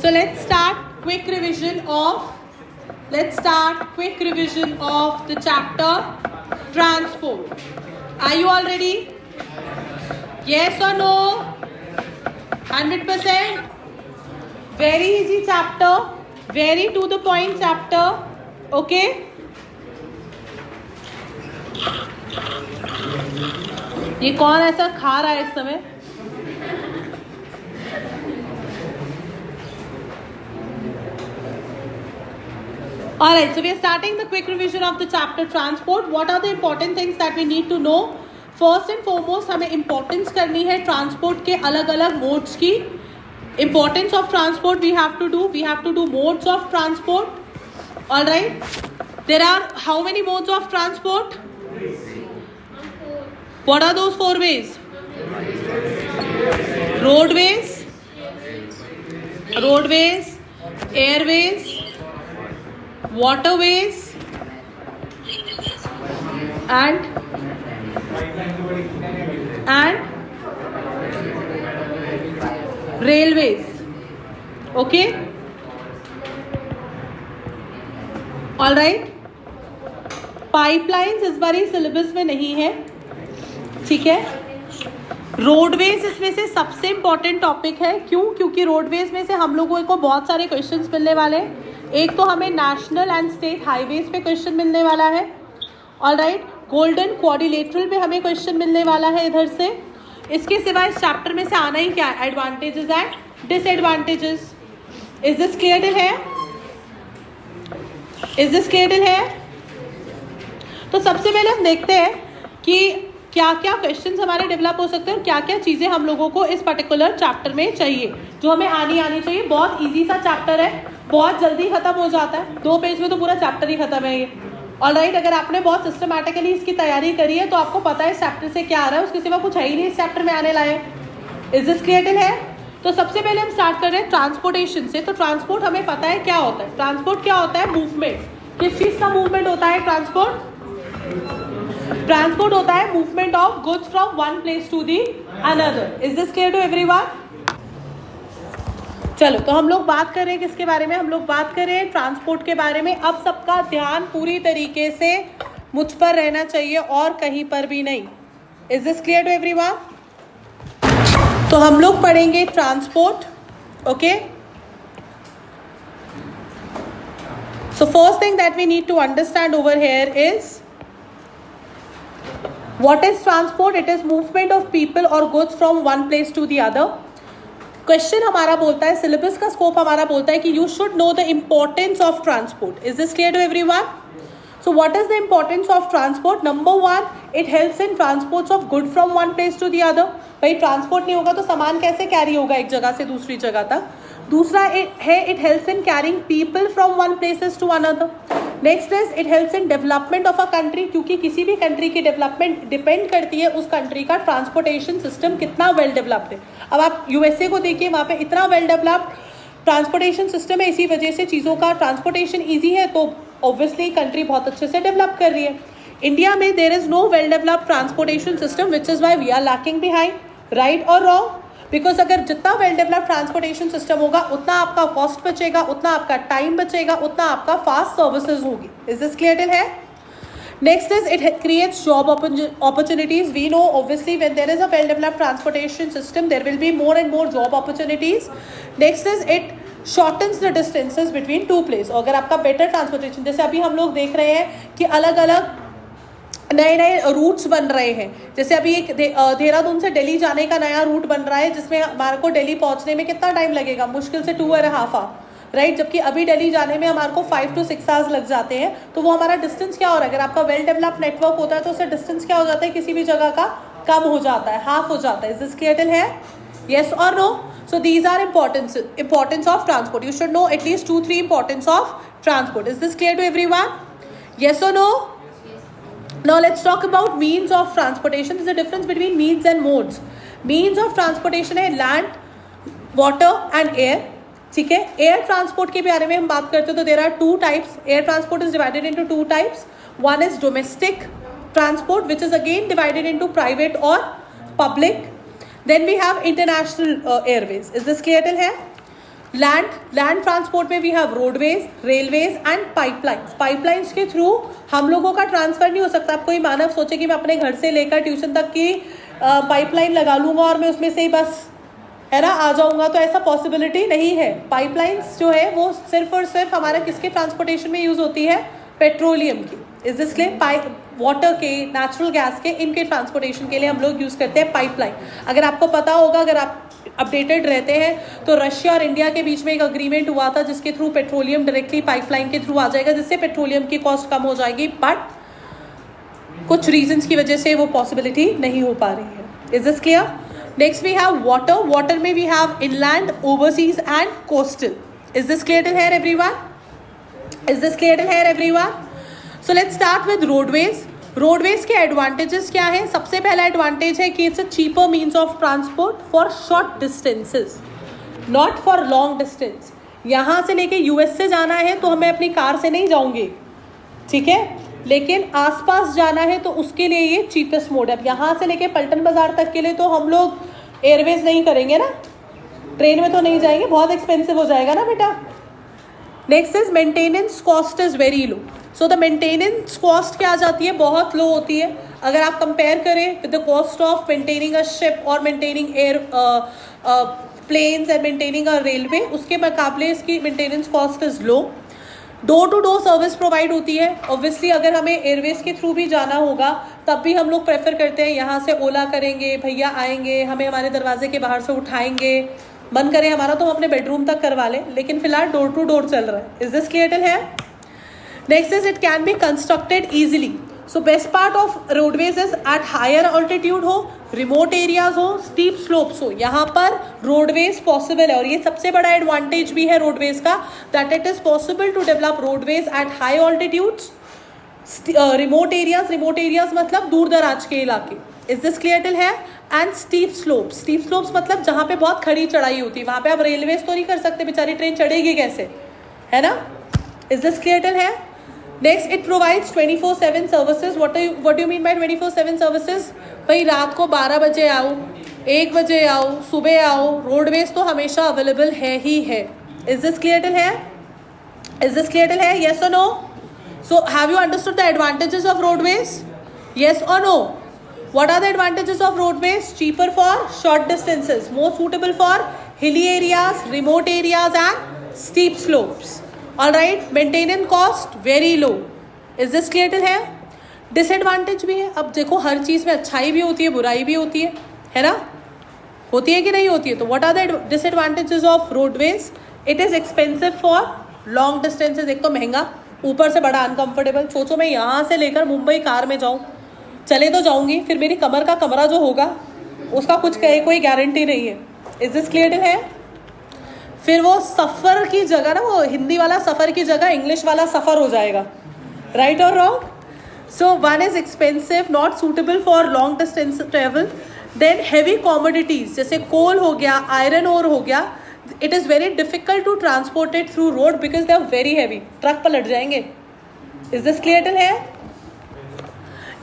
So let's start quick revision of the chapter transport. Are you all ready? Yes or no? 100%. Very easy chapter, very to the point chapter. Okay. ये कौन ऐसा खा रहा है इस समय? Alright, so we are starting the quick revision of the chapter transport. What are the important things that we need to know? First and foremost, हमें importance करनी है transport के अलग अलग modes की. Importance of transport we have to do modes of transport. Alright, there are how many modes of transport? What are those four ways? Roadways, airways, waterways, and railways. Okay, all right. Pipelines इस बार syllabus में नहीं है, ठीक है. Roadways इसमें से सबसे important topic है. क्यों? क्योंकि रोडवेज में से हम लोगों को बहुत सारे क्वेश्चंस मिलने वाले हैं. एक तो हमें नेशनल एंड स्टेट हाईवेज पे क्वेश्चन मिलने वाला है. ऑलराइट, गोल्डन क्वाड्रिलेटरल पे हमें क्वेश्चन मिलने वाला है इधर से. इसके सिवा इस चैप्टर में से आना ही क्या है? Advantages and disadvantages. Is this clear है? तो सबसे पहले हम देखते हैं कि क्या क्या क्वेश्चंस हमारे डेवलप हो सकते हैं और क्या क्या चीज़ें हम लोगों को इस पर्टिकुलर चैप्टर में चाहिए, जो हमें आनी चाहिए. बहुत इजी सा चैप्टर है, बहुत जल्दी खत्म हो जाता है. 2 पेज में तो पूरा चैप्टर ही खत्म है ये. ऑलराइट, अगर आपने बहुत सिस्टमैटिकली इसकी तैयारी करी है तो आपको पता है इस चैप्टर से क्या आ रहा है, उसके सिवा कुछ है ही नहीं इस चैप्टर में आने लायक. इज दिस क्लियर है? तो सबसे पहले हम स्टार्ट कर रहे हैं ट्रांसपोर्टेशन से. तो ट्रांसपोर्ट हमें पता है क्या होता है. ट्रांसपोर्ट क्या होता है? मूवमेंट. किस चीज़ का मूवमेंट होता है? ट्रांसपोर्ट होता है movement of goods from one place to the another. Is this clear to everyone? चलो, तो हम लोग बात कर रहे हैं किसके बारे में? हम लोग बात कर रहे हैं ट्रांसपोर्ट के बारे में. अब सबका ध्यान पूरी तरीके से मुझ पर रहना चाहिए और कहीं पर भी नहीं. Is this clear to everyone? तो हम लोग पढ़ेंगे transport. Okay, so first thing that we need to understand over here is what is transport? It is movement of people or goods from one place to the other. Question हमारा बोलता है, syllabus का scope हमारा बोलता है कि you should know the importance of transport. Is this clear to everyone? So what is the importance of transport? Number 1, it helps in transports of good from one place to the other. भाई transport नहीं होगा तो सामान कैसे carry होगा एक जगह से दूसरी जगह तक. दूसरा it helps in carrying people from one places to another. Next is it helps in development of a country, क्योंकि किसी भी कंट्री की डेवलपमेंट डिपेंड करती है उस कंट्री का ट्रांसपोर्टेशन सिस्टम कितना वेल डेवलप्ड है. अब आप यूएसए को देखिए, वहाँ पे इतना वेल डेवलप्ड ट्रांसपोर्टेशन सिस्टम है. इसी वजह से चीज़ों का ट्रांसपोर्टेशन ईजी है, तो ऑब्वियसली कंट्री बहुत अच्छे से डेवलप कर रही है. इंडिया में there is no well developed transportation system, which is why we are lacking behind. Right और रॉन्ग? बिकॉज अगर जितना वेल डेवलप्ड ट्रांसपोर्टेशन सिस्टम होगा उतना आपका कॉस्ट बचेगा, उतना आपका टाइम बचेगा, उतना आपका फास्ट सर्विसेज होगी. इज दिस क्लियर है? Next is it creates job opportunities. We know obviously when there is a well developed transportation system there will be more and more job opportunities. Next is it shortens the distances between two place. अगर आपका better transportation, जैसे अभी हम लोग देख रहे हैं कि अलग अलग नए नए रूट्स बन रहे हैं. जैसे अभी एक देहरादून से दिल्ली जाने का नया रूट बन रहा है, जिसमें हमारे को दिल्ली पहुंचने में कितना टाइम लगेगा? मुश्किल से 2.5 आवर. राइट, जबकि अभी दिल्ली जाने में हमारे को 5 to 6 आवर्स लग जाते हैं. तो वो हमारा डिस्टेंस क्या हो रहा है? अगर आपका वेल डेवलप्ड नेटवर्क होता है तो उससे डिस्टेंस क्या हो जाता है? किसी भी जगह का कम हो जाता है, हाफ हो जाता है. इज दिस क्लियर है? येस और no? So these are importance of transport. You should know at least 2-3 importance of transport. Is this clear to everyone? Yes और no? Now let's talk about means of transportation. There's a difference between means and modes. Means of transportation है land, water and air. ठीक है, air transport के बारे में हम बात करते हैं तो there are 2 types. Air transport is divided into 2 types. One is domestic transport, which is again divided into private or public. Then we have international airways. Is this clear till here? Land transport में we have roadways, railways and pipelines. Pipelines के through हम लोगों का transfer नहीं हो सकता। आप कोई मानव सोचे कि मैं अपने घर से लेकर ट्यूशन तक की पाइपलाइन लगा लूंगा और मैं उसमें से ही बस है ना आ जाऊंगा, तो ऐसा पॉसिबिलिटी नहीं है। पाइपलाइंस जो है वो सिर्फ और सिर्फ हमारा किसके ट्रांसपोर्टेशन में यूज होती है? पेट्रोलियम की। Is this clear? वाटर के, नेचुरल गैस के, इनके ट्रांसपोर्टेशन के लिए हम लोग यूज करते हैं पाइपलाइन। अगर आपको पता होगा, अगर आप अपडेटेड रहते हैं, तो रशिया और इंडिया के बीच में एक अग्रीमेंट हुआ था जिसके थ्रू पेट्रोलियम डायरेक्टली पाइपलाइन के थ्रू आ जाएगा, जिससे पेट्रोलियम की कॉस्ट कम हो जाएगी, बट कुछ रीजंस की वजह से वो पॉसिबिलिटी नहीं हो पा रही है। Is this clear? Next we have water. Water में we have inland, overseas and coastal. Is this clear till here everyone? Is this clear till here everyone? So let's start with roadways. Roadways के advantages क्या है? सबसे पहला advantage है कि it's a cheaper means of transport for short distances, not for long distance. यहाँ से लेके यूएस से जाना है तो मैं अपनी कार से नहीं जाऊँगी, ठीक है, लेकिन आसपास जाना है तो उसके लिए ये चीपेस्ट मोड है। अब यहाँ से लेके पल्टन बाजार तक के लिए तो हम लोग एयरवेज नहीं करेंगे ना, ट्रेन में तो नहीं जाएंगे, बहुत एक्सपेंसिव हो जाएगा ना बेटा। Next is maintenance cost is very low. So the maintenance cost क्या आ जाती है? बहुत लो होती है। अगर आप कंपेयर करें with the cost of maintaining a ship और maintaining aeroplanes and maintaining a railway, उसके मुकाबले इसकी maintenance cost is low. Door to door service provide होती है। ऑब्वियसली अगर हमें एयरवेज के थ्रू भी जाना होगा तब भी हम लोग प्रेफर करते हैं यहाँ से ओला करेंगे, भैया आएंगे, हमें हमारे दरवाजे के बाहर से उठाएंगे, मन करे हमारा तो हम अपने बेडरूम तक करवा लें, लेकिन फिलहाल डोर टू डोर चल रहा है। Is this clear till here? Next is it can be constructed easily. So best part of roadways is at higher altitude हो, रिमोट एरियाज हो, स्टीप स्लोप्स हो, यहाँ पर रोडवेज पॉसिबल है। और ये सबसे बड़ा एडवांटेज भी है रोडवेज का, that it is possible to develop roadways at high altitudes, remote areas मतलब दूर दराज के इलाके। इज दिस क्लियर टिल है? एंड स्टीप स्लोप्स मतलब जहाँ पे बहुत खड़ी चढ़ाई होती है, वहाँ पे आप रेलवेज तो नहीं कर सकते, बेचारी ट्रेन चढ़ेगी कैसे, है ना। इज दिस क्लियर टिल है? Next, it provides 24/7 services. What you mean by 24/7 services? भाई रात को 12 बजे आओ, 1 बजे आओ, सुबह आओ, रोडवेज तो हमेशा अवेलेबल है ही है। इज दिस क्लियर टिल है? इज दिस क्लियर टिल है? येस और no? So have you understood the advantages of roadways? Yes और no? What are the advantages of roadways? Cheaper for short distances, more suitable for hilly areas, remote areas and steep slopes. Alright, maintenance cost very low. Is this clear till here? Disadvantage भी है। अब देखो हर चीज़ में अच्छाई भी होती है, बुराई भी होती है ना? होती है कि नहीं होती है? तो what are the disadvantages of roadways? It is expensive for long distances। एक तो महंगा, ऊपर से बड़ा अनकंफर्टेबल। सोचो मैं यहाँ से लेकर मुंबई कार में जाऊँ, चले तो जाऊंगी, फिर मेरी कमर का कमरा जो होगा उसका कुछ कोई गारंटी नहीं है। इज दिस क्लियर है? फिर वो सफ़र की जगह ना, वो हिंदी वाला सफ़र की जगह इंग्लिश वाला सफ़र हो जाएगा, राइट और wrong? So one is expensive, not suitable for long distance travel. Then heavy commodities जैसे कोल हो गया, आयरन ओर हो गया, it is very difficult to transport it through road because they are very heavy, truck पलट जाएंगे। Is this clear है?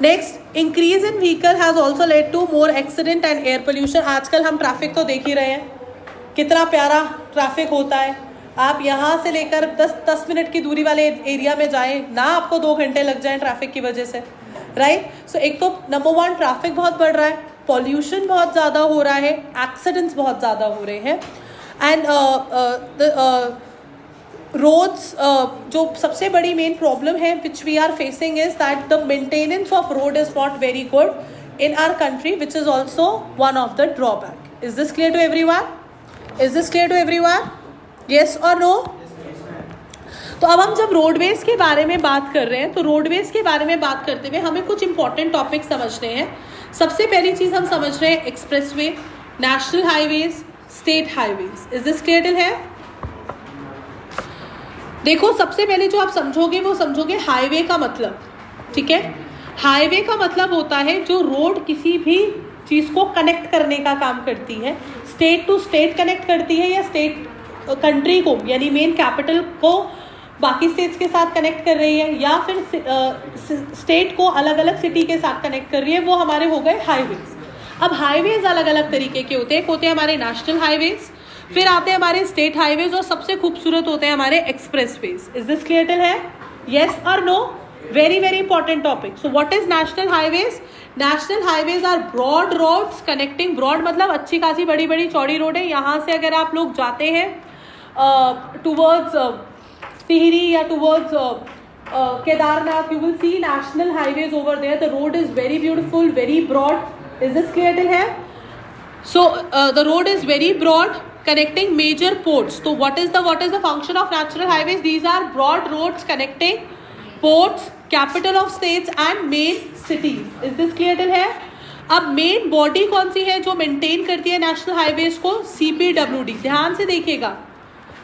Next, increase in vehicle has also led to more accident and air pollution. आजकल हम traffic तो देख ही रहे हैं, कितना प्यारा ट्रैफिक होता है। आप यहाँ से लेकर 10 मिनट की दूरी वाले एरिया में जाएं ना, आपको 2 घंटे लग जाएं ट्रैफिक की वजह से, राइट। सो एक तो नंबर 1 ट्रैफिक बहुत बढ़ रहा है, पॉल्यूशन बहुत ज़्यादा हो रहा है, एक्सीडेंट्स बहुत ज़्यादा हो रहे हैं, एंड रोड्स जो सबसे बड़ी मेन प्रॉब्लम है which we are facing is that the maintenance of road is not very good in our country, which is also one of the drawback. Is this clear to everyone? Is this clear to everyone? Yes और no? तो अब हम जब roadways के बारे में बात कर रहे हैं, तो रोडवेज के बारे में बात करते हुए हमें कुछ इंपॉर्टेंट टॉपिक समझने हैं। सबसे पहली चीज़ हम समझ रहे हैं expressway, national highways, state highways. Is this clear है? देखो सबसे पहले जो आप समझोगे वो समझोगे हाईवे का मतलब, ठीक है। हाईवे का मतलब होता है जो रोड किसी भी चीज़ को कनेक्ट करने का काम करती है, स्टेट टू स्टेट कनेक्ट करती है, या स्टेट कंट्री को यानी मेन कैपिटल को बाकी स्टेट्स के साथ कनेक्ट कर रही है, या फिर स्टेट को अलग अलग सिटी के साथ कनेक्ट कर रही है, वो हमारे हो गए हाईवेज। अब हाईवेज अलग अलग तरीके के होते हैं। एक होते हैं हमारे नेशनल हाईवेज, फिर आते हैं हमारे स्टेट हाईवेज और सबसे खूबसूरत होते हैं हमारे expressways. Is this clear till है? यस और no? Very very important topic. So what is national highways? National highways are broad roads connecting. Broad मतलब अच्छी खासी बड़ी बड़ी चौड़ी रोड है. यहाँ से अगर आप लोग जाते हैं टूवर्ड्स टिहरी या towards Kedarnath, you will see national highways over there. The road is very beautiful, very broad. Is this clear till है? So the road is very broad connecting major ports. So what is the function of national highways? These are broad roads connecting ports, capital of states and main cities. Is this clear till है? अब main body कौन सी है जो maintain करती है national highways को? CPWD. ध्यान से देखिएगा,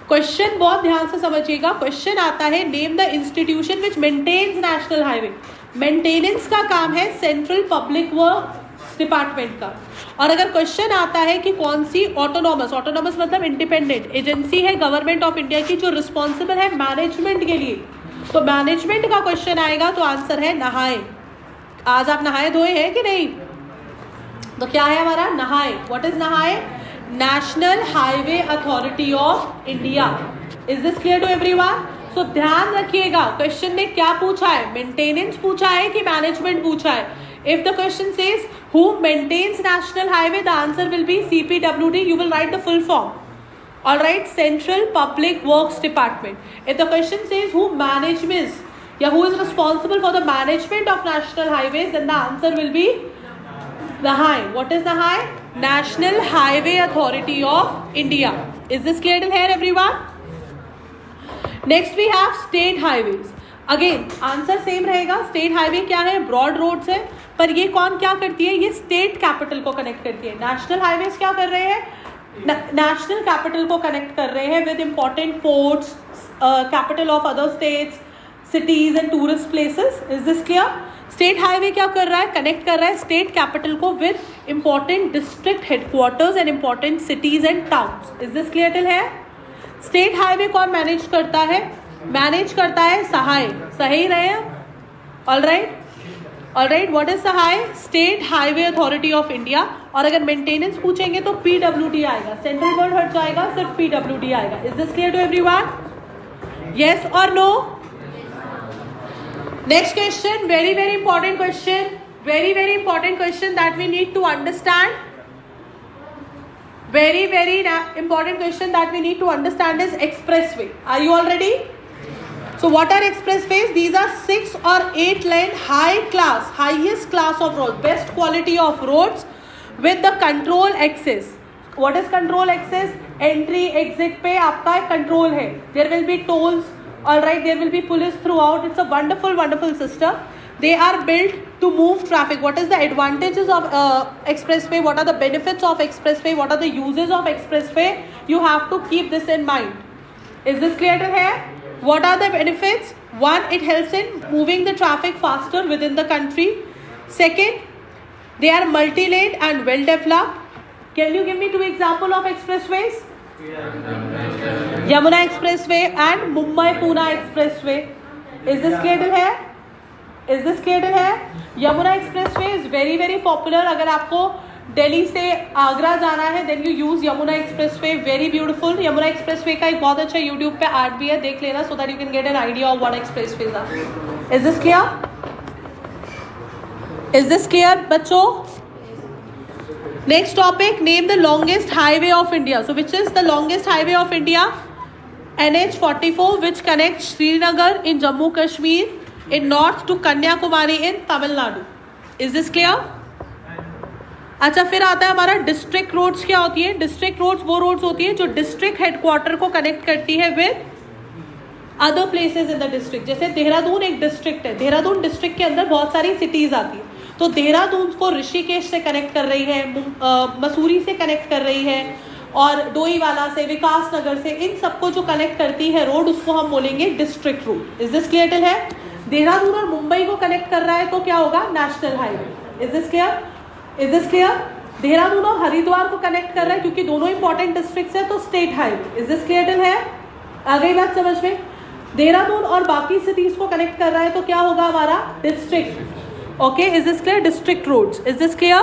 क्वेश्चन बहुत ध्यान से समझिएगा. क्वेश्चन आता है name the institution which maintains national highway. Maintenance का काम है सेंट्रल पब्लिक वर्क डिपार्टमेंट का. और अगर क्वेश्चन आता है कि कौन सी ऑटोनॉमस मतलब इंडिपेंडेंट एजेंसी है गवर्नमेंट ऑफ इंडिया की जो रिस्पॉन्सिबल है मैनेजमेंट के लिए, तो मैनेजमेंट का क्वेश्चन आएगा तो आंसर है नहाए. आज आप नहाए धोए हैं कि नहीं? तो क्या है हमारा? NHAI. What is NHAI? National highway authority of India. Is this clear to everyone? सो ध्यान रखिएगा, क्वेश्चन ने क्या पूछा है? मेंटेनेंस पूछा है कि मैनेजमेंट पूछा है? If the question says who maintains national highway, the answer will be CPWD. You will write the full form. All right, Central Public Works Department. If the question says who manages, who is responsible for the management of national highways, then the answer will be NHAI. What is NHAI? National Highway Authority of India. Is this clear till here, everyone? Next we have state highways. Again answer same रहेगा. State highway क्या है? Broad roads है. पर ये कौन क्या करती है? ये स्टेट कैपिटल को कनेक्ट करती है. नेशनल हाईवेज क्या कर रहे हैं? नेशनल कैपिटल को कनेक्ट कर रहे हैं with important ports, capital of other states, cities and tourist places. Is this clear? State highway क्या कर रहा है? कनेक्ट कर रहा है स्टेट कैपिटल को with important district headquarters and important cities and towns. Is this clear till है? State highway कौन मैनेज करता है? मैनेज करता है सहाय. सही रहे? All right. What is Sahay? State highway authority of India. और अगर मेंटेनेंस पूछेंगे तो PWD आएगा. सेंट्रल वर्ड हट जाएगा, सिर्फ PWD आएगा. Is this clear to everyone? Yes और no? Next question, very very important question, very very important question that we need to understand. Very very important question that we need to understand is expressway. Are you all ready? So what are expressways? These are 6 or 8 lane highest class of roads, best quality of roads with the control access. What is control access? Entry exit पे आपका control है. There will be tolls, all right. There will be police throughout. It's a wonderful system. They are built to move traffic. What is the advantages of expressway? What are the benefits of expressway? What are the uses of expressway? You have to keep this in mind. Is this clear to here? What are the benefits? One, it helps in moving the traffic faster within the country. Second, they are multi-lane and well developed. Can you give me 2 examples of expressways? Yamuna Expressway and Mumbai-Pune Expressway. Is this clear to here? Is this clear to here? Yamuna Expressway is very popular. अगर आपको दिल्ली से आगरा जाना है then you use Yamuna Expressway. Very beautiful. Yamuna Expressway का एक बहुत अच्छा YouTube पे ऐड भी है, देख लेना so that you can get an idea of what expressways are. Is this clear? Is this clear बच्चों? Next topic, name the longest highway of India. So which is the longest highway of India? NH44, which connects Srinagar in Jammu Kashmir in north to Kanyakumari in Tamil Nadu. Is this clear? अच्छा, फिर आता है हमारा district roads. क्या होती है district roads? वो roads होती है जो डिस्ट्रिक्ट हेडक्वार्टर को कनेक्ट करती है with other places in the district. जैसे देहरादून एक डिस्ट्रिक्ट है, देहरादून डिस्ट्रिक्ट के अंदर बहुत सारी सिटीज आती है, तो देहरादून को ऋषिकेश से कनेक्ट कर रही है, मसूरी से कनेक्ट कर रही है, और डोईवाला से, विकास नगर से, इन सबको जो कनेक्ट करती है रोड, उसको हम बोलेंगे district road. Is this clear till है? देहरादून और मुंबई को कनेक्ट कर रहा है तो क्या होगा? National highway. Is this clear? Is this clear? Dehradun और हरिद्वार को कनेक्ट कर रहा है क्योंकि दोनों इंपॉर्टेंट डिस्ट्रिक्ट्स है, तो state highway. Is this clear till है? आ गई बात समझ में? देहरादून और बाकी सिटीज को कनेक्ट कर रहा है तो क्या होगा हमारा? District. Okay, is this clear? District roads. Is this clear?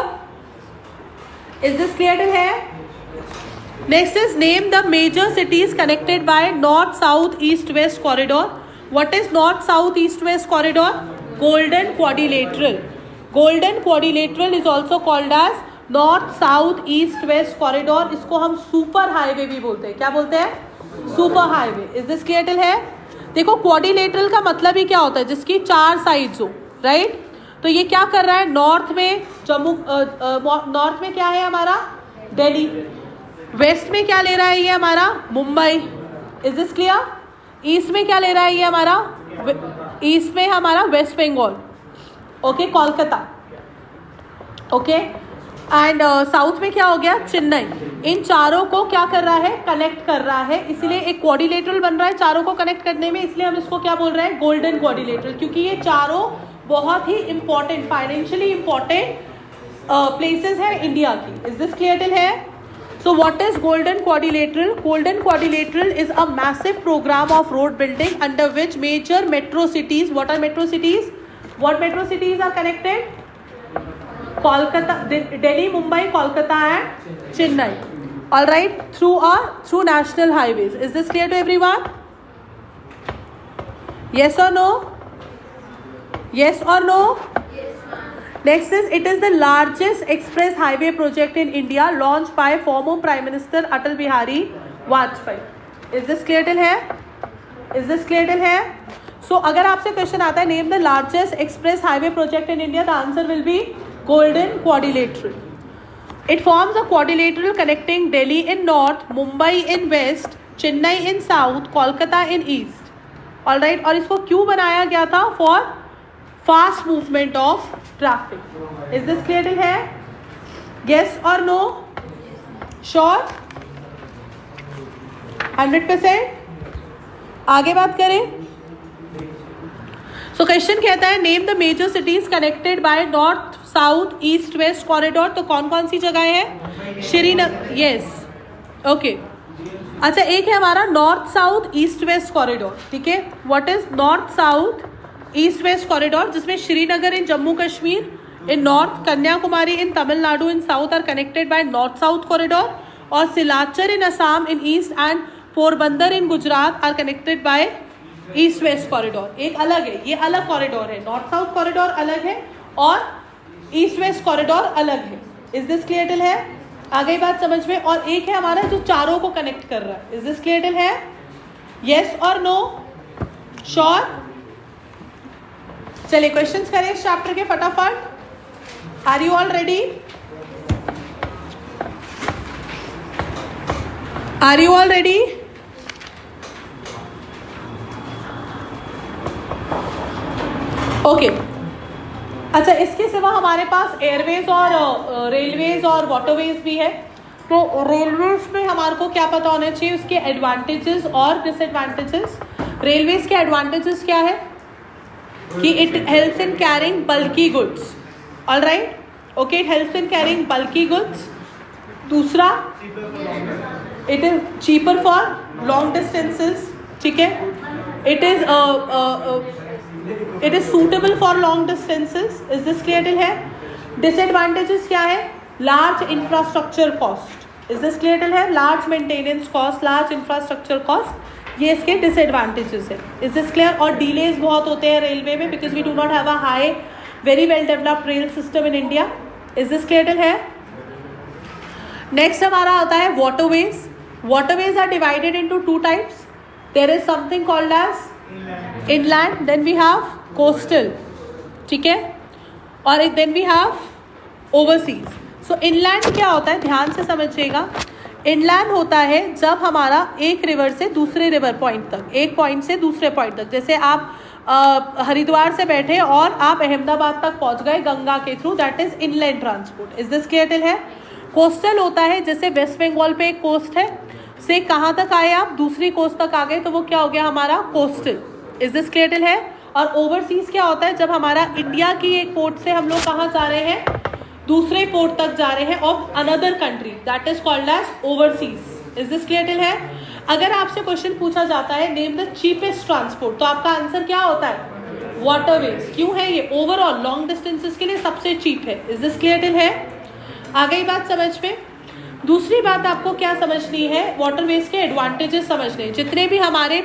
Is this clear till here? Next is name the major cities connected by north south east west corridor. What is north south east west corridor? Golden quadrilateral. Golden quadrilateral is also called as north south east west corridor. इसको हम super highway भी बोलते हैं. क्या बोलते हैं? Super highway. Is this clear till है? देखो क्वाड्रिलेटरल का मतलब ही क्या होता है? जिसकी 4 साइड्स हो, राइट? तो ये क्या कर रहा है? नॉर्थ में जम्मू, नॉर्थ में क्या है हमारा? दिल्ली. वेस्ट में क्या ले रहा है ये हमारा? Mumbai. Is this clear? East में क्या ले रहा है ये हमारा? ईस्ट में हमारा West Bengal. Okay, Kolkata. Okay, and south में क्या हो गया? चेन्नई. इन चारों को क्या कर रहा है? कनेक्ट कर रहा है. इसलिए एक क्वाड्रिलेटरल बन रहा है चारों को कनेक्ट करने में. इसलिए हम इसको क्या बोल रहे हैं? Golden quadrilateral. क्योंकि ये चारों बहुत ही इंपॉर्टेंट, फाइनेंशियली इंपॉर्टेंट प्लेसेस है इंडिया की. इज दिस क्लियर टिल है? So what is Golden Quadrilateral? Golden Quadrilateral is a massive program of road building under which major metro cities, what are metro cities? What metro cities are connected? Kolkata, Delhi, Mumbai, Kolkata and Chennai. All right, through national highways. Is this clear to everyone? Yes or no? Yes or no? Next is, it is the largest express highway project in India launched by former Prime Minister Atal Bihari Vajpayee. Is this clear till है? Is this clear till है? So अगर आपसे question आता है name the largest express highway project in India, the answer will be Golden Quadrilateral. It forms a quadrilateral connecting Delhi in north, Mumbai in west, Chennai in south, Kolkata in east. All right, और इसको क्यों बनाया गया था? For fast movement of traffic. Is this clear till है? Yes or no? Sure? 100%? आगे बात करें. So question कहता है name the major cities connected by north, south, east, west corridor. तो कौन कौन सी जगह है? श्रीनगर. Yes. Okay. अच्छा, एक है हमारा north south east west corridor. ठीक है, what is north south east west corridor? जिसमें Srinagar in Jammu Kashmir in north, Kanyakumari in Tamil Nadu in south are connected by north south corridor, और Silchar in Assam in east and Porbandar in Gujarat are connected by east west corridor. एक अलग है, ये अलग corridor है. North south corridor अलग है और ईस्ट वेस्ट कॉरिडोर अलग है. इज दिस क्लियर टिल है? आगे बात समझ में. और एक है हमारा जो चारों को कनेक्ट कर रहा है. इज दिस क्लियर टिल है? यस और नो? श्योर? चलिए क्वेश्चंस करें इस चैप्टर के फटाफट. Are you all ready? Are you all ready? Okay. अच्छा, इसके सिवा हमारे पास एयरवेज और रेलवेज और वाटरवेज भी है. तो रेलवेज में हमारे को क्या पता होना चाहिए? उसके एडवांटेजेस और डिसएडवांटेजेस. रेलवेज के एडवांटेजेस क्या है? कि it helps in carrying bulky goods. All right, okay, it helps in carrying bulky goods. दूसरा, it is cheaper for long distances. ठीक है, it is suitable for long distances. Is this clear till है? Disadvantages क्या है? Large infrastructure cost. Is this clear till है? Large maintenance cost, large infrastructure cost, ये इसके disadvantages है. Is this clear? और डिलेज बहुत होते हैं रेलवे में because we do not have a high very well developed rail system in India. Is this clear till है? नेक्स्ट हमारा आता है waterways. Waterways are divided into 2 types. There is something called as inland, then we have coastal. ठीक है, और then we have overseas. So inland क्या होता है? ध्यान से समझिएगा. इनलैंड होता है जब हमारा एक रिवर से दूसरे रिवर पॉइंट तक, एक पॉइंट से दूसरे पॉइंट तक, जैसे आप हरिद्वार से बैठे और आप अहमदाबाद तक पहुंच गए गंगा के through, that is inland transport. Is this clear till है? कोस्टल होता है जैसे वेस्ट बंगाल पे एक कोस्ट है, से कहाँ तक आए आप? दूसरी कोस्ट तक आ गए, तो वो क्या हो गया हमारा? Coastal. Is this clear till है? और ओवरसीज क्या होता है? जब हमारा इंडिया की एक पोर्ट से हम लोग कहाँ जा रहे हैं? दूसरे पोर्ट तक जा रहे हैं of another country, that is called as overseas. Is this clear till है? अगर आपसे क्वेश्चन पूछा जाता है नेम द चीपेस्ट ट्रांसपोर्ट, तो आपका आंसर क्या होता है? वाटरवेज. क्यों है ये? ओवरऑल लॉन्ग डिस्टेंसेस के लिए सबसे चीप है. इज दिस क्लियर टिल है? आ गई बात समझ में? दूसरी बात आपको क्या समझनी है, वाटरवेज के एडवांटेजेस समझने। जितने भी हमारे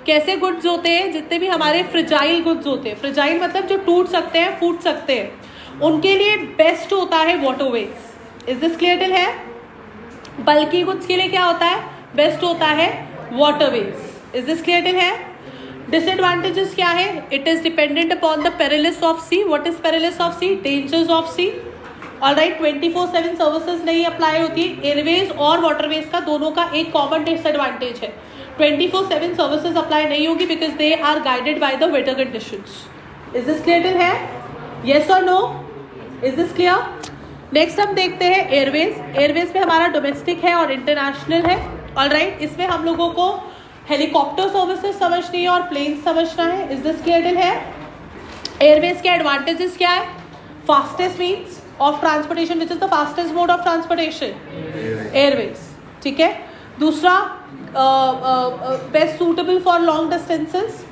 कैसे गुड्स होते हैं, जितने भी हमारे फ्रिजाइल गुड्स होते हैं, फ्रिजाइल मतलब जो टूट सकते हैं, फूट सकते हैं, उनके लिए बेस्ट होता है waterways. Is this clear till है? बल्कि गुड्स के लिए क्या होता है, बेस्ट होता है waterways. Is this clear till है? डिसएडवांटेजेस क्या है? It is dependent upon the perils of sea. What is perils of sea? Dangers of sea. Alright, 24/7 services नहीं अप्लाई होती। एयरवेज और वाटरवेज का दोनों का एक कॉमन डिसएडवांटेज है, 24/7 सर्विसेज अप्लाई नहीं होगी because they are guided by the weather conditions. Is this clear till है? यस और no? Is this clear? Next हम देखते हैं एयरवेज। एयरवेज में हमारा डोमेस्टिक है और इंटरनेशनल है। ऑलराइट, इसमें हम लोगों को हेलीकॉप्टर सर्विसेज समझनी है और प्लेन समझना है। इज दिस क्लियर टिल है? एयरवेज के एडवांटेजेस क्या है? Fastest means of transportation, which is the fastest mode of transportation, Airways. ठीक है। दूसरा, best suitable for long distances,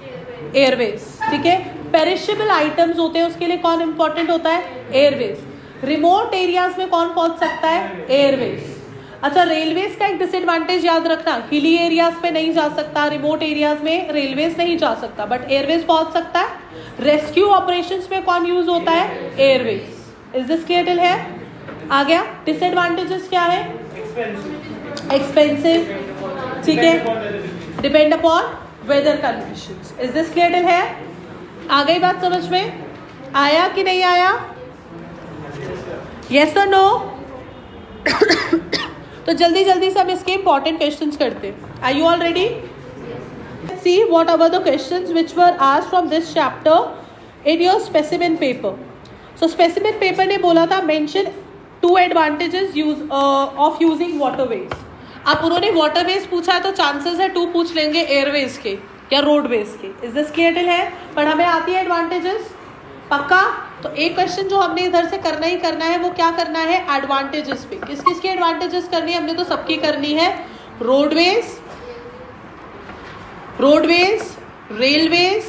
Airways. ठीक है। पेरिशेबल आइटम्स होते हैं, उसके लिए कौन इंपॉर्टेंट होता है? एयरवेज। रिमोट एरियाज में कौन पहुंच सकता है? एयरवेज। अच्छा, रेलवेज का एक डिसएडवांटेज याद रखना, हिली एरियाज पे नहीं जा सकता, रिमोट एरियाज में रेलवेज नहीं जा सकता, बट एयरवेज पहुंच सकता है। रेस्क्यू ऑपरेशंस में कौन यूज होता है? Airways. Is this clear till है? आ गया। डिसएडवांटेजेस क्या है? एक्सपेंसिव, ठीक है, depend upon weather conditions. Is this clear till है? आ गई बात समझ में? आया कि नहीं आया? यस और नो? तो जल्दी जल्दी से हम इसके इंपॉर्टेंट क्वेश्चंस करते हैं। Are you all ready? See what are the questions which were asked from this chapter in your specimen paper. So specimen paper ने बोला था mention 2 advantages of using waterways. अब उन्होंने वाटरवेज पूछा है तो चांसेस है 2 पूछ लेंगे एयरवेज के या रोडवेज के। इज दिस क्लियर टिल है? पर हमें आती है एडवांटेजेस पक्का। तो एक क्वेश्चन जो हमने इधर से करना ही करना है वो क्या करना है? एडवांटेजेस पे। किस किस की एडवांटेजेस करनी है? हमने तो सबकी करनी है। Roadways, railways,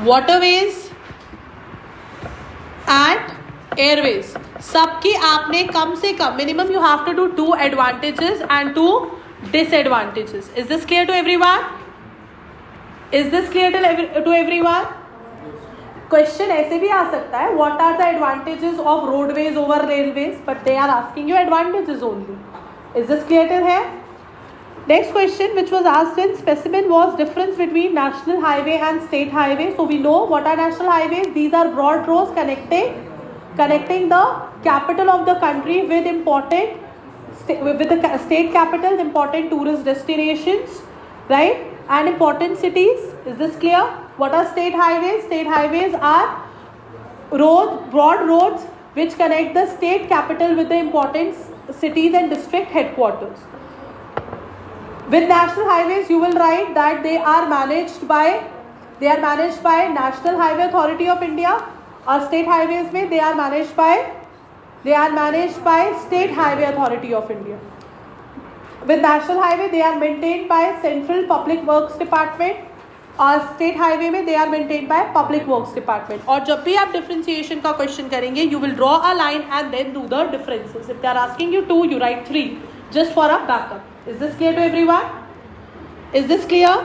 waterways and airways, सबकी आपने कम से कम minimum you have to do 2 advantages and 2 disadvantages. Is this clear to everyone? Is this clear to everyone? Question ऐसे भी आ सकता है, what are the advantages of roadways over railways, but they are asking you advantages only. Is this clear till है? Next question which was asked in specimen was difference between national highway and state highway. So we know what are national highways. These are broad roads connecting the capital of the country with the state capital, important tourist destinations, right, and important cities. Is this clear? What are state highways? State highways are broad roads which connect the state capital with the important cities and district headquarters. With national highways, you will write that they are managed by National Highway Authority of India, और state highways में they are managed by State Highway Authority of India. With national highway they are maintained by Central Public Works Department, और state highway में they are maintained by Public Works Department. और जब भी आप differentiation का question करेंगे, you will draw a line and then do the differences. If they are asking you 2, you write 3 just for a backup. Is this clear to everyone? Is this clear?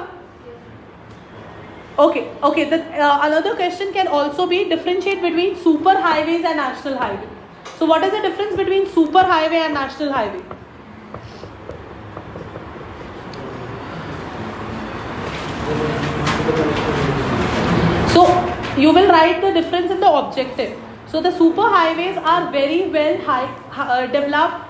Okay. The another question can also be differentiate between super highways and national highway. So what is the difference between super highway and national highway? So you will write the difference in the objective. So the super highways are very well developed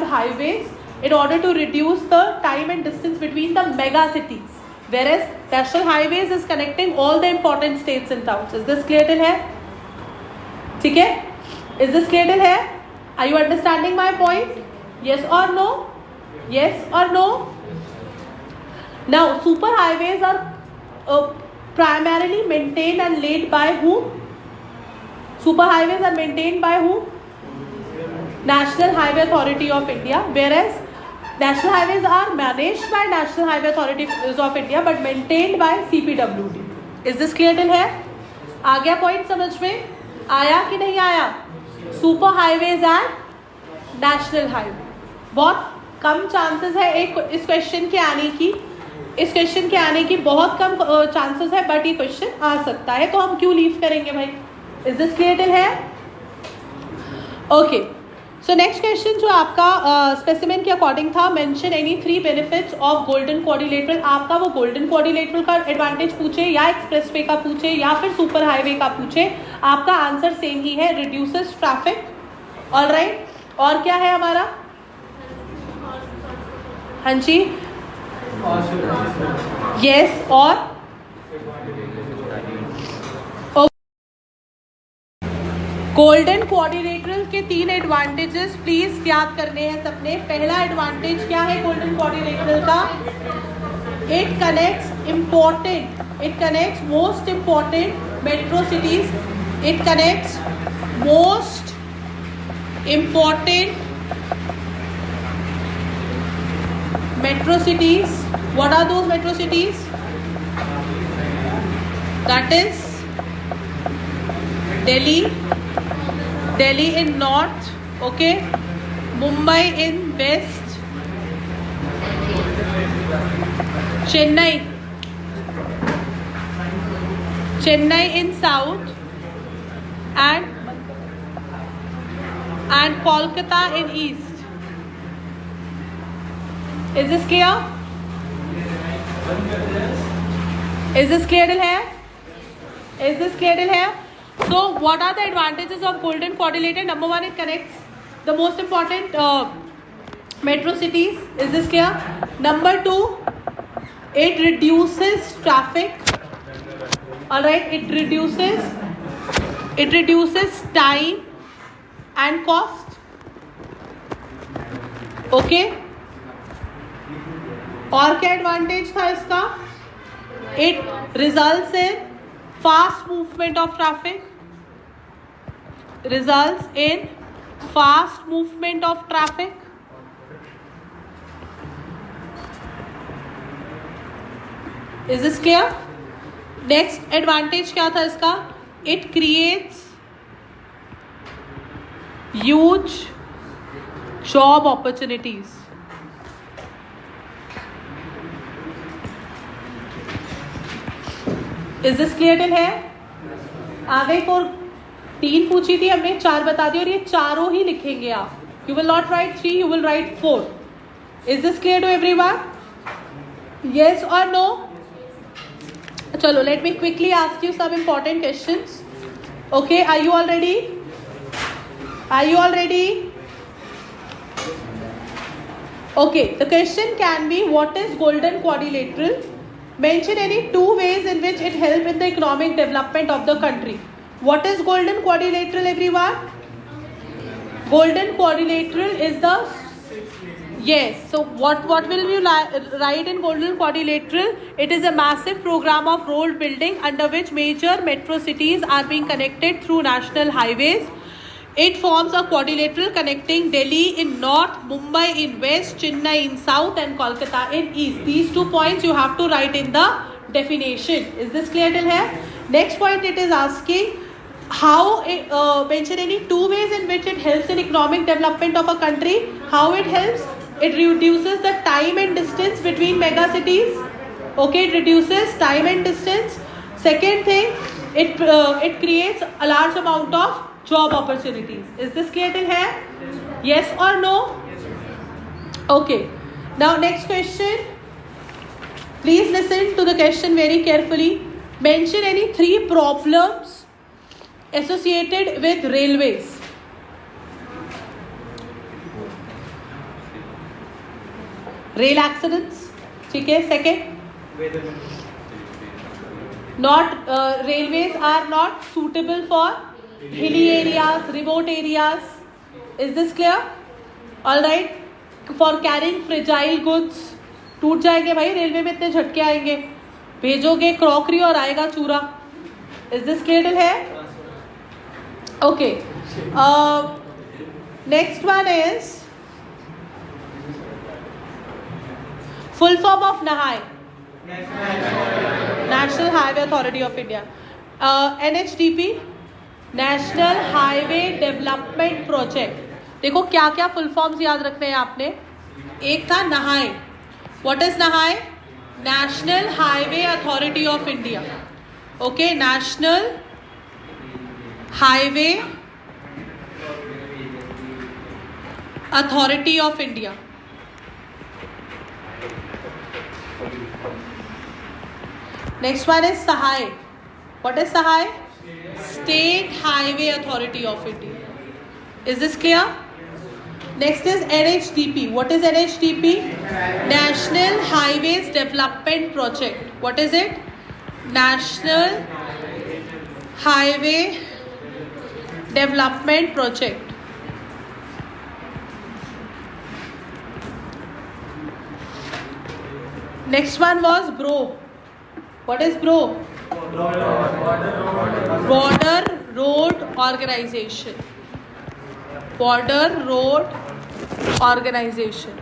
highways in order to reduce the time and distance between the mega cities, whereas national highways is connecting all the important states and towns. Is this clear till here? ठीक है? Is this clear till here? Are you understanding my point? Yes or no? Yes or no? Now super highways are primarily maintained and laid by whom? Super highways are maintained by whom? National Highway Authority of India, whereas national highways are managed by National Highway Authority of India but maintained by CPWD. Is this clear till here? आ गया point समझ में? आया कि नहीं आया? Super highways and national highway. बहुत कम chances है एक इस क्वेश्चन के आने की, इस क्वेश्चन के आने की बहुत कम चांसेस है, बट ये क्वेश्चन आ सकता है, तो हम क्यों लीव करेंगे भाई? इज दिस क्लियर टिल है? ओके, सो नेक्स्ट क्वेश्चन जो आपका स्पेसिमेन के अकॉर्डिंग था, mention any 3 benefits of golden quadrilateral. आपका वो गोल्डन क्वाड्रिलेटरल का एडवांटेज पूछे या एक्सप्रेसवे का पूछे या फिर सुपर हाईवे का पूछे, आपका आंसर सेम ही है, रिड्यूसेस ट्रैफिक। ऑलराइट, और क्या है हमारा? हाँ जी, यस, और गोल्डन क्वाड्रिलेटरल के 3 एडवांटेजेस प्लीज याद करने हैं सबने। पहला एडवांटेज क्या है गोल्डन क्वाड्रिलेटरल का? It connects most important metro cities, it connects most important metro cities. What are those metro cities? That is Delhi in north, okay, Mumbai in west, Chennai in south, and Kolkata in east. Is this clear? Is this clear till here? Is this clear till here? So what are the advantages of golden quadrilateral? Number 1, it connects the most important metro cities. Is this clear? Number 2, it reduces traffic. All right, it reduces time and cost. Okay. और क्या advantage था इसका? It results in fast movement of traffic, results in fast movement of traffic. Is this clear? Next advantage क्या था इसका? It creates huge job opportunities. Is this clear till है? आगे को 3 पूछी थी हमने, 4 बता दी, और ये चारों ही लिखेंगे आप। You will not write 3, you will write 4। Is this clear to everyone? Yes और नो? चलो, let me quickly ask you some important questions. Okay, are you all ready? Are you all ready? Okay, the question can be, what is golden quadrilateral? Mention any 2 ways in which it help in the economic development of the country. What is golden quadrilateral, everyone? Golden quadrilateral is the, yes, so what will you write in golden quadrilateral? It is a massive program of road building under which major metro cities are being connected through national highways. It forms a quadrilateral connecting Delhi in north, Mumbai in west, Chennai in south, and Kolkata in east. These 2 points you have to write in the definition. Is this clear till here? Next point, it is asking how mention any 2 ways in which it helps in economic development of a country. How it helps? It reduces the time and distance between mega cities. Okay, it reduces time and distance. Second thing, it creates a large amount of job opportunities. Is this clear till here? Yes or no? Okay, now next question. Please listen to the question very carefully. Mention any 3 problems associated with railways. Rail accidents, ठीक है? Second, not railways are not suitable for hilly areas, remote areas. Is this clear? All right. For carrying fragile goods, टूट जाएंगे भाई, railway में इतने झटके आएंगे, भेजोगे क्रॉकरी और आएगा चूरा। Is this clear till here? Okay. Next one is full form of NHAI, National Highway Authority of India. NHDP, national highway development project. देखो क्या क्या फुल फॉर्म्स याद रखने हैं आपने. एक था नहाए. What is NHAI? National highway authority of India. Okay, national highway authority of India. Next one is Sahay. What is Sahay? State highway authority of India. Is this clear? Next is NHDP. What is NHDP? National Highways Development Project. What is it? National Highway Development Project. Next one was BRO. What is BRO? Border Road Organization. Border Road Organization.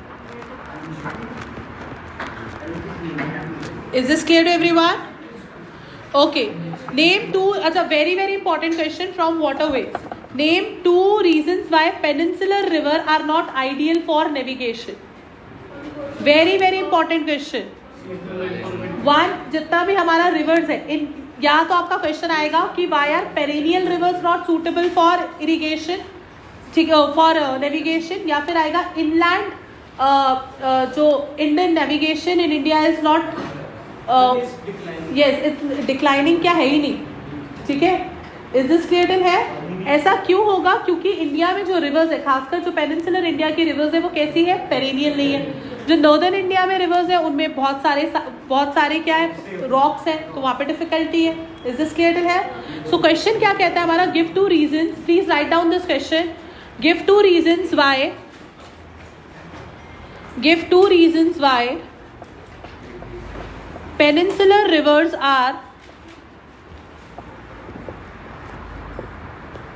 Is this clear to everyone? Okay. Name two. That's a very very important question from waterways. Name two reasons why peninsular river are not ideal for navigation. Very very important question. One, जितना भी हमारा rivers है, इन या तो आपका question आएगा कि why are perennial rivers not suitable for irrigation, ठीक है, फॉर नेविगेशन, या फिर आएगा इनलैंड जो Indian navigation in India is not, yes it's declining, क्या है ही नहीं. ठीक है, इज दिस क्लियर टिल है? ऐसा क्यों होगा? क्योंकि इंडिया में जो रिवर्स है, खासकर जो पेनिनसुलर इंडिया की रिवर्स है, वो कैसी है? पेरेनियल नहीं है. जो नॉर्दर्न इंडिया में रिवर्स है उनमें बहुत सारे क्या है? रॉक्स है, तो वहाँ पे डिफिकल्टी है. इज दिस क्लियर टिल है? सो क्वेश्चन क्या कहता है हमारा? Give two reasons. Please write down this question. Give two reasons why peninsular rivers are.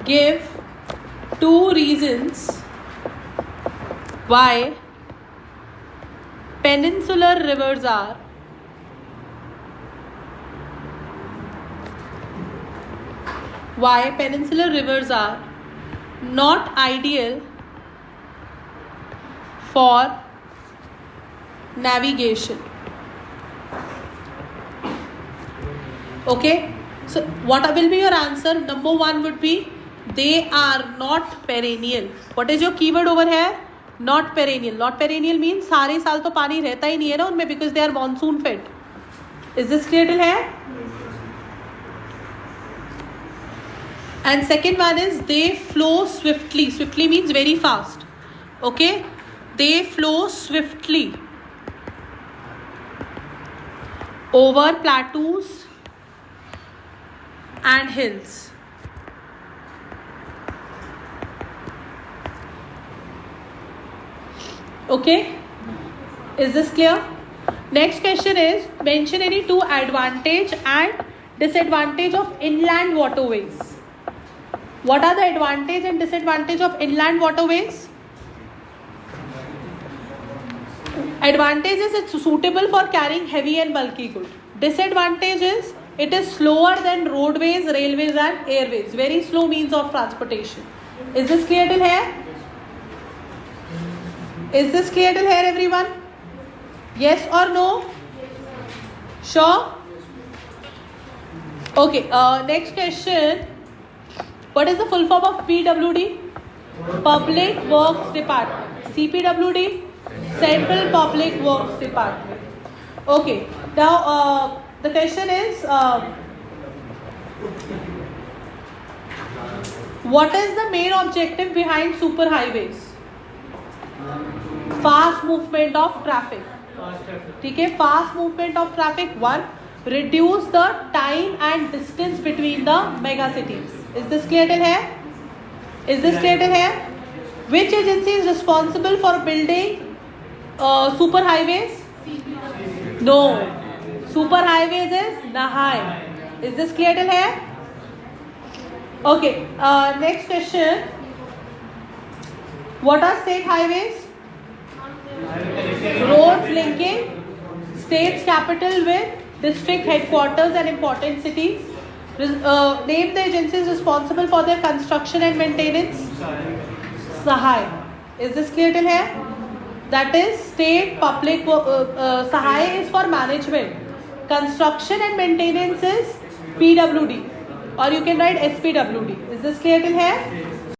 Give two reasons why peninsular rivers are not ideal for navigation. Okay, so what will be your answer? Number one would be they are not perennial. What is your keyword over here? Not perennial. Not perennial means सारे साल तो पानी रहता ही नहीं है ना उनमें, because they are monsoon fed. Is this clear till here? And second one is they flow swiftly. Swiftly means very fast. Okay, they flow swiftly over plateaus and hills. Okay, is this clear? Next question is, mention any two advantage and disadvantage of inland waterways. What are the advantage and disadvantage of inland waterways? Advantage is it's suitable for carrying heavy and bulky goods. Disadvantage is it is slower than roadways, railways and airways. Very slow means of transportation. Is this clear till here? Is this clear till here everyone? Yes or no? Sure? Okay, next question. What is the full form of PWD? Public Works Department. CPWD? Central Public Works Department. Okay, now the question is, what is the main objective behind superhighways? Fast movement of traffic. ठीक है, fast movement of traffic. One, reduce the time and distance between the mega cities. Is this clear till here? Is this clear till here? Which agency is responsible for building superhighways? No. Superhighways is NHAI. Is this clear till here? Okay. Next question. What are state highways? Roads linking state's capital with district headquarters and important cities. Name the agencies responsible for their construction and maintenance. Sahay. Is this clear till here? That is state public. Sahay is for management. Construction and maintenance is PWD, or you can write SPWD. Is this clear till here?